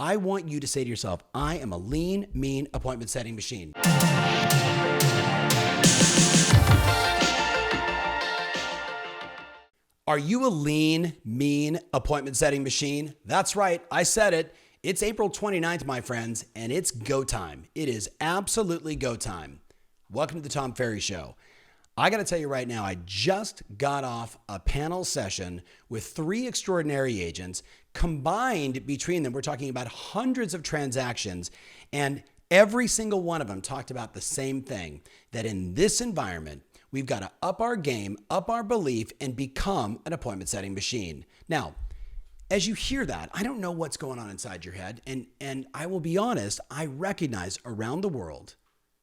I want you to say to yourself, I am a lean, mean appointment setting machine. Are you a lean, mean appointment setting machine? That's right. I said it. It's April 29th, my friends, and it's go time. It is absolutely go time. Welcome to the Tom Ferry Show. I got to tell you right now, I just got off a panel session with 3 extraordinary agents. Combined between them, we're talking about hundreds of transactions, and every single one of them talked about the same thing, that in this environment, we've got to up our game, up our belief, and become an appointment setting machine. Now, as you hear that, I don't know what's going on inside your head, and I will be honest, I recognize around the world,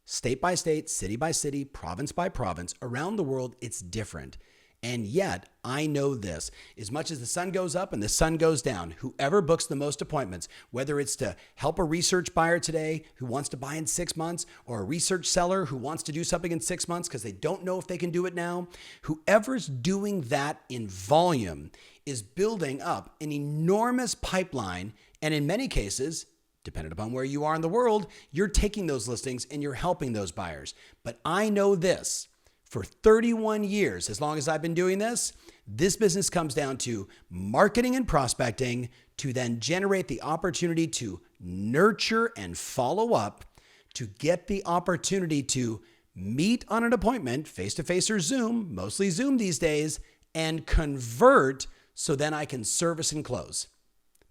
state by state, city by city, province by province, around the world, it's different. And yet, I know this, as much as the sun goes up and the sun goes down, whoever books the most appointments, whether it's to help a research buyer today who wants to buy in 6 months, or a research seller who wants to do something in 6 months because they don't know if they can do it now, whoever's doing that in volume is building up an enormous pipeline. And in many cases, depending upon where you are in the world, you're taking those listings and you're helping those buyers. But I know this. For 31 years, as long as I've been doing this business comes down to marketing and prospecting to then generate the opportunity to nurture and follow up, to get the opportunity to meet on an appointment, face-to-face or Zoom, mostly Zoom these days, and convert so then I can service and close.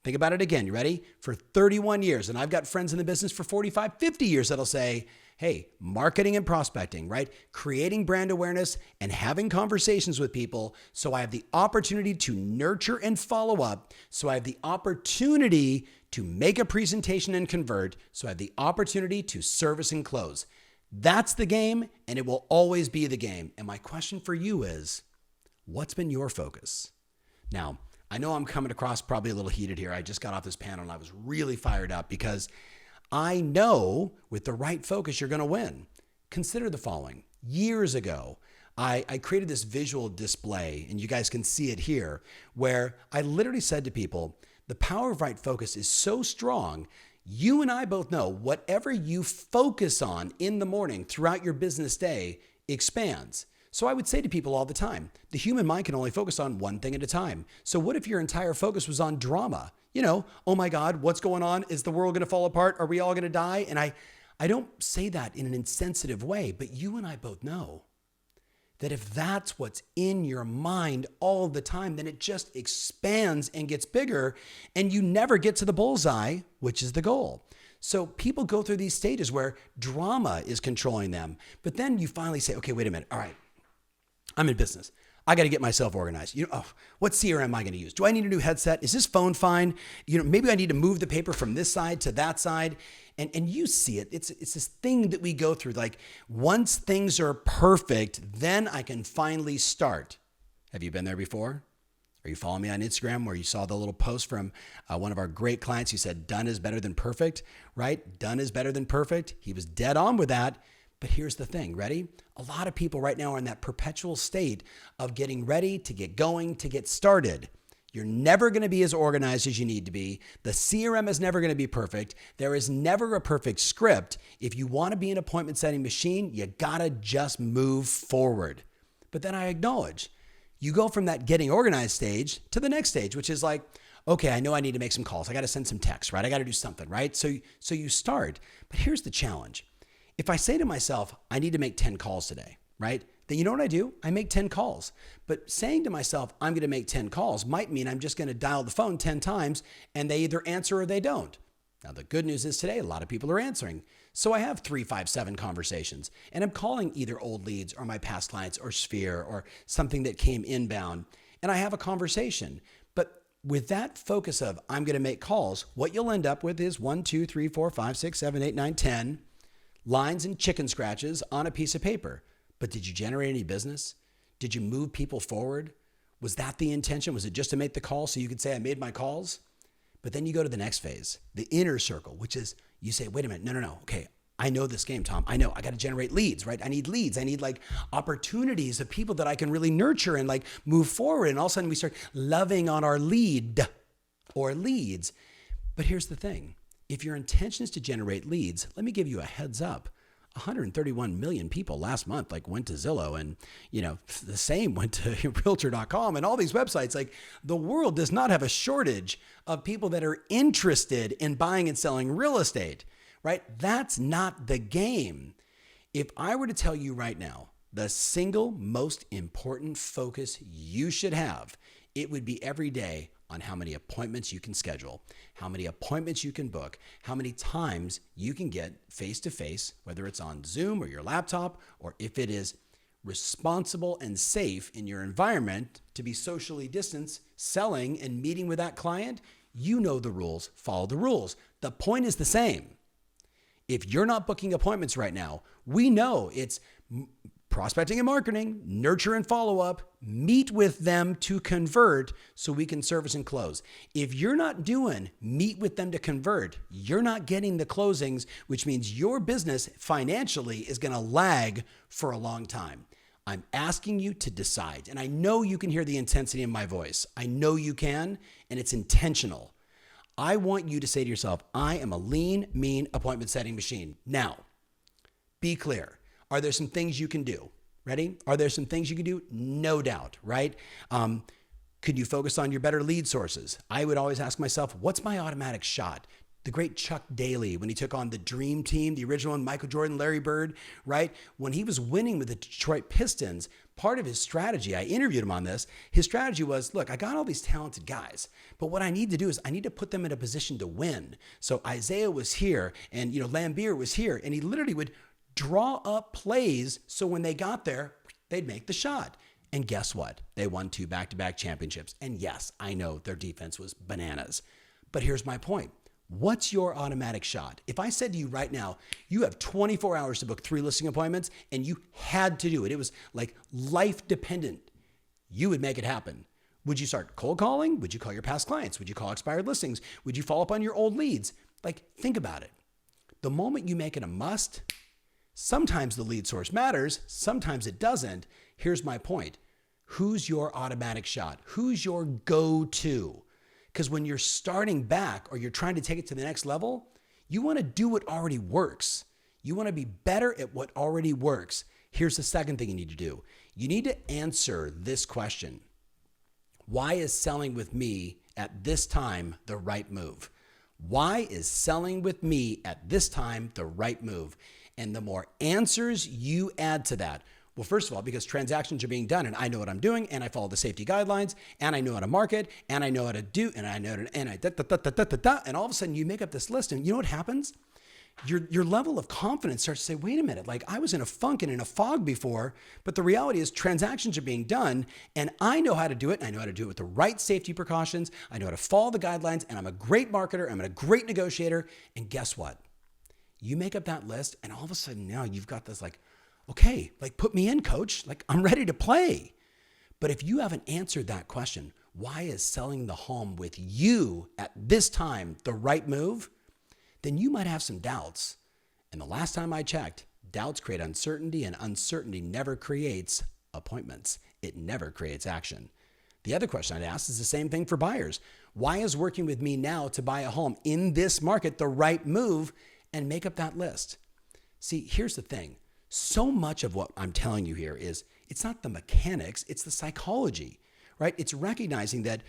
Think about it again. You ready? For 31 years, and I've got friends in the business for 45, 50 years that'll say, hey, marketing and prospecting, right? Creating brand awareness and having conversations with people so I have the opportunity to nurture and follow up, so I have the opportunity to make a presentation and convert, so I have the opportunity to service and close. That's the game, and it will always be the game. And my question for you is, what's been your focus? Now, I know I'm coming across probably a little heated here. I just got off this panel and I was really fired up because I know with the right focus, you're going to win. Consider the following. Years ago, I created this visual display, and you guys can see it here, where I literally said to people, the power of right focus is so strong. You and I both know whatever you focus on in the morning throughout your business day expands. So I would say to people all the time, the human mind can only focus on one thing at a time. So what if your entire focus was on drama? You know, oh my God, what's going on? Is the world going to fall apart? Are we all going to die? And I don't say that in an insensitive way, but you and I both know that if that's what's in your mind all the time, then it just expands and gets bigger, and you never get to the bullseye, which is the goal. So people go through these stages where drama is controlling them, but then you finally say, okay, wait a minute. All right. I'm in business. I got to get myself organized. What CRM am I going to use? Do I need a new headset? Is this phone fine? Maybe I need to move the paper from this side to that side. And you see it. It's this thing that we go through. Like once things are perfect, then I can finally start. Have you been there before? Are you following me on Instagram where you saw the little post from one of our great clients who said, done is better than perfect, right? Done is better than perfect. He was dead on with that. But here's the thing, ready? A lot of people right now are in that perpetual state of getting ready to get going, to get started. You're never going to be as organized as you need to be. The CRM is never going to be perfect. There is never a perfect script. If you want to be an appointment setting machine, you got to just move forward. But then I acknowledge, you go from that getting organized stage to the next stage, which is like, okay, I know I need to make some calls. I got to send some texts, right? I got to do something, right? So you start. But here's the challenge. If I say to myself, I need to make 10 calls today, right? Then you know what I do? I make 10 calls. But saying to myself, I'm going to make 10 calls might mean I'm just going to dial the phone 10 times and they either answer or they don't. Now, the good news is today, a lot of people are answering. So I have 3, 5, 7 conversations and I'm calling either old leads or my past clients or Sphere or something that came inbound. And I have a conversation. But with that focus of I'm going to make calls, what you'll end up with is 1, 2, 3, 4, 5, 6, 7, 8, 9, 10 lines and chicken scratches on a piece of paper. But did you generate any business? Did you move people forward? Was that the intention? Was it just to make the call so you could say, I made my calls? But then you go to the next phase, the inner circle, which is you say, wait a minute, no. Okay, I know this game, Tom. I know I got to generate leads, right? I need leads. I need like opportunities of people that I can really nurture and like move forward. And all of a sudden we start loving on our lead or leads. But here's the thing. If your intention is to generate leads, let me give you a heads up. 131 million people last month went to Zillow, and the same went to realtor.com and all these websites. The world does not have a shortage of people that are interested in buying and selling real estate, right? That's not the game. If I were to tell you right now, the single most important focus you should have, it would be every day on how many appointments you can schedule, how many appointments you can book, how many times you can get face-to-face, whether it's on Zoom or your laptop, or if it is responsible and safe in your environment to be socially distanced, selling and meeting with that client. You know the rules, follow the rules. The point is the same. If you're not booking appointments right now, we know it's prospecting and marketing, nurture and follow up, meet with them to convert so we can service and close. If you're not doing meet with them to convert, you're not getting the closings, which means your business financially is going to lag for a long time. I'm asking you to decide, and I know you can hear the intensity in my voice. I know you can, and it's intentional. I want you to say to yourself, I am a lean, mean appointment setting machine. Now, be clear. Are there some things you can do? Ready? Are there some things you can do? No doubt, right? Could you focus on your better lead sources? I would always ask myself, what's my automatic shot? The great Chuck Daly, when he took on the Dream Team, the original one, Michael Jordan, Larry Bird, right? When he was winning with the Detroit Pistons, part of his strategy, I interviewed him on this, his strategy was, look, I got all these talented guys, but what I need to do is I need to put them in a position to win. So Isaiah was here, and Lambeer was here, and he literally would draw up plays so when they got there, they'd make the shot. And guess what? They won 2 back-to-back championships. And yes, I know their defense was bananas. But here's my point. What's your automatic shot? If I said to you right now, you have 24 hours to book 3 listing appointments and you had to do it, it was like life dependent, you would make it happen. Would you start cold calling? Would you call your past clients? Would you call expired listings? Would you follow up on your old leads? Think about it. The moment you make it a must, sometimes the lead source matters, sometimes it doesn't. Here's my point. Who's your automatic shot? Who's your go-to? Because when you're starting back or you're trying to take it to the next level, you want to do what already works. You want to be better at what already works. Here's the second thing you need to do. You need to answer this question. Why is selling with me at this time the right move? Why is selling with me at this time the right move? And the more answers you add to that, well, first of all, because transactions are being done and I know what I'm doing and I follow the safety guidelines and I know how to market and I know how to do and I know and all of a sudden you make up this list and you know what happens? Your level of confidence starts to say, wait a minute, I was in a funk and in a fog before, but the reality is transactions are being done and I know how to do it. And I know how to do it with the right safety precautions. I know how to follow the guidelines and I'm a great marketer. I'm a great negotiator. And guess what? You make up that list and all of a sudden now you've got this okay, put me in, coach. I'm ready to play. But if you haven't answered that question, why is selling the home with you at this time the right move? Then you might have some doubts. And the last time I checked, doubts create uncertainty and uncertainty never creates appointments. It never creates action. The other question I'd ask is the same thing for buyers. Why is working with me now to buy a home in this market the right move? And make up that list. See, here's the thing. So much of what I'm telling you here is it's not the mechanics, it's the psychology, right? It's recognizing that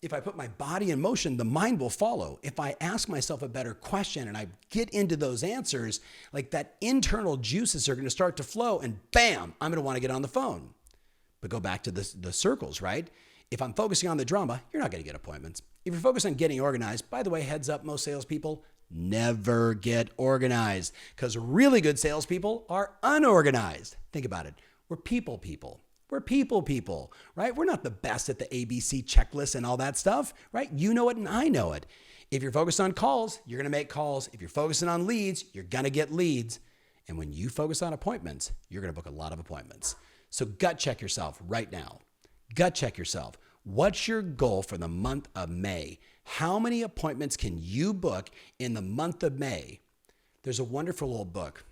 if I put my body in motion, the mind will follow. If I ask myself a better question and I get into those answers, that internal juices are going to start to flow and bam, I'm going to want to get on the phone. But go back to the circles, right? If I'm focusing on the drama, you're not going to get appointments. If you're focused on getting organized, by the way, heads up, most salespeople never get organized because really good salespeople are unorganized. Think about it. We're people. We're people, right? We're not the best at the ABC checklist and all that stuff, right? You know it and I know it. If you're focused on calls, you're going to make calls. If you're focusing on leads, you're going to get leads. And when you focus on appointments, you're going to book a lot of appointments. So gut check yourself right now. Gut check yourself. What's your goal for the month of May? How many appointments can you book in the month of May? There's a wonderful old book.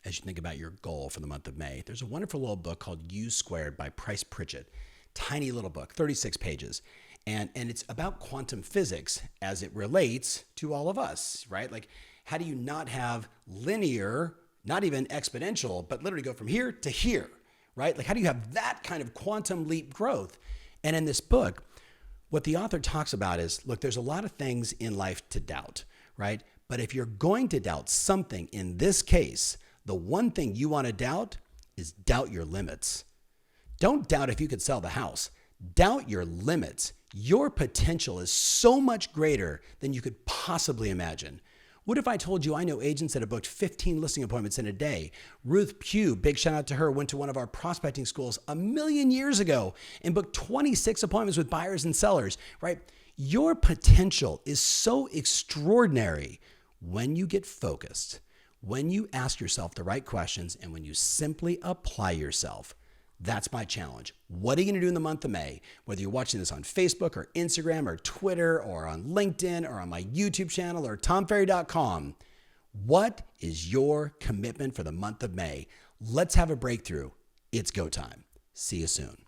As you think about your goal for the month of May, there's a wonderful old book called U Squared by Price Pritchett. Tiny little book, 36 pages. And it's about quantum physics as it relates to all of us, right? Like, how do you not have linear, not even exponential, but literally go from here to here, right? Like, how do you have that kind of quantum leap growth? And in this book, what the author talks about is, look, there's a lot of things in life to doubt, right? But if you're going to doubt something, in this case, the one thing you want to doubt is doubt your limits. Don't doubt if you could sell the house. Doubt your limits. Your potential is so much greater than you could possibly imagine. What if I told you I know agents that have booked 15 listing appointments in a day? Ruth Pugh, big shout out to her, went to one of our prospecting schools a million years ago and booked 26 appointments with buyers and sellers, right? Your potential is so extraordinary when you get focused, when you ask yourself the right questions, and when you simply apply yourself. That's my challenge. What are you going to do in the month of May? Whether you're watching this on Facebook or Instagram or Twitter or on LinkedIn or on my YouTube channel or TomFerry.com, what is your commitment for the month of May? Let's have a breakthrough. It's go time. See you soon.